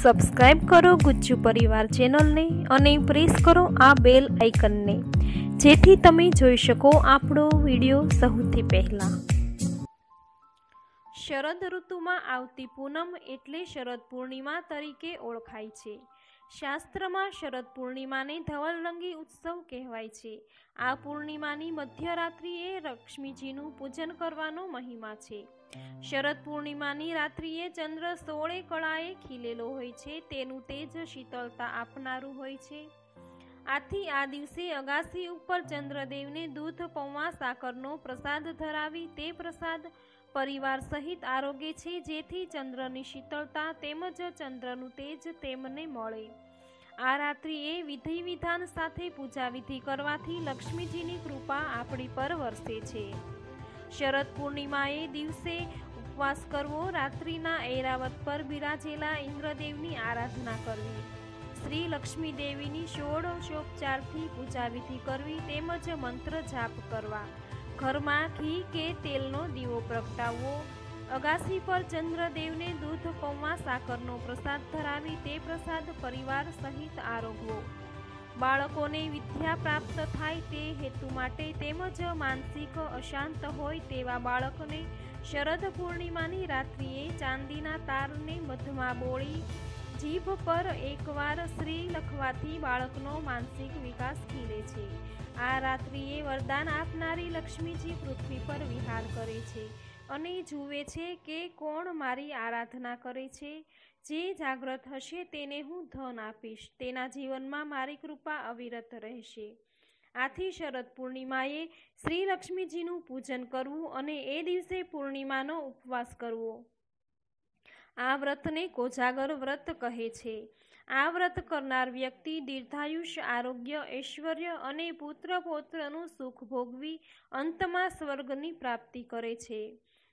Subscribe કરો ગુજ્જુ પરિવાર ચેનલને અને પ્રેસ કરો આ બેલ આઇકનને, જેથી તમે જોઈ શકો આપણો વિડીયો સૌથી પહેલાં। શરદ ઋતુમાં આવતી પૂનમ એટલે શરદ પૂર્ણિમા તરીકે ઓળખાય છે। શાસ્ત્રમાં શરદ પૂર્ણિમાને ધવલરંગી ઉત્સવ કહેવાય છે। આ પૂર્ણિમાની મધ્યરાત્રિએ લક્ષ્મીજીનું પૂજન કરવાનો મહિમા છે। શરદ પૂર્ણિમાની રાત્રિએ ચંદ્ર 16 કળાએ ખીલેલો હોય છે। તેનું તેજ શીતળતા આપનારું હોય છે। આથી આ દિવસે અગાસી ઉપર ચંદ્રદેવને દૂધ પૌવા સાકરનો પ્રસાદ ધરાવી તે પ્રસાદ પરિવાર સહિત આરોગે છે, જેથી ચંદ્રની શીતળતા તેમજ ચંદ્રનું તેજ તેમને મળે। આ રાત્રિએ વિધિ વિધાન સાથે પૂજા વિધિ કરવાથી લક્ષ્મીજીની કૃપા આપણી પર વરસે છે। શરદ પૂર્ણિમાએ દિવસે ઉપવાસ કરવો, રાત્રિના ઐરાવત પર બિરાજેલા ઇન્દ્રદેવની આરાધના કરવી, શ્રી લક્ષ્મી દેવીની ષોડશોપચારથી પૂજા વિધિ કરવી તેમજ મંત્ર જાપ કરવા, ઘરમાં ઘી કે તેલનો દીવો પ્રગટાવવો, અગાસી પર ચંદ્રદેવને દૂધ પૌવા સાકરનો પ્રસાદ ધરાવી તે પ્રસાદ પરિવાર સહિત આરોગવો, બાળકોને વિદ્યા પ્રાપ્ત થાય તે હેતુ માટે તેમજ માનસિક અશાંત હોય તેવા બાળકને શરદ પૂર્ણિમાની રાત્રિએ ચાંદીના તારને મધમાં બોળી જીભ પર એકવાર શ્રી લખવાથી બાળકનો માનસિક વિકાસ ખીલે છે। આ રાત્રિએ વરદાન આપનારી લક્ષ્મીજી પૃથ્વી પર વિહાર કરે છે અને જુએ છે કે કોણ મારી આરાધના કરે છે। જે જાગ્રત હશે તેને હું ધન આપીશ, તેના જીવનમાં મારી કૃપા અવિરત રહેશે। આથી શરદ પૂર્ણિમાએ શ્રી લક્ષ્મીજીનું પૂજન કરવું અને એ દિવસે પૂર્ણિમાનો ઉપવાસ કરવો, આ વ્રતને કોજાગર વ્રત કહે છે। આ વ્રત કરનાર વ્યક્તિ દીર્ઘાયુષ્ય, આરોગ્ય, ઐશ્વર્ય અને પુત્ર પૌત્રનું સુખ ભોગવી અંતમાં સ્વર્ગની પ્રાપ્તિ કરે છે,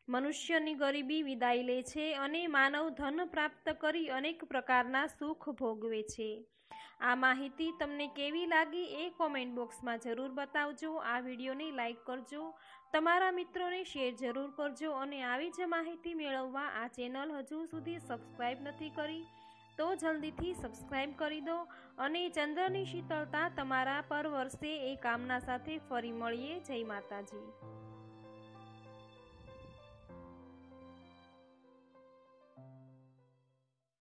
મનુષ્યની ગરીબી વિદાય લે છે અને માનવ ધન પ્રાપ્ત કરી અનેક પ્રકારના સુખ ભોગવે છે। આ માહિતી તમને કેવી લાગી એ કોમેન્ટ બોક્સમાં જરૂર બતાવજો। આ વિડીયોને લાઈક કરજો, તમારા મિત્રોને શેર જરૂર કરજો અને આવી જ માહિતી મેળવવા આ ચેનલ હજુ સુધી સબસ્ક્રાઈબ નથી કરી તો જલ્દીથી સબસ્ક્રાઈબ કરી દો અને ચંદ્રની શીતળતા તમારા પર વરસે એ કામના સાથે ફરી મળીએ। જય માતાજી।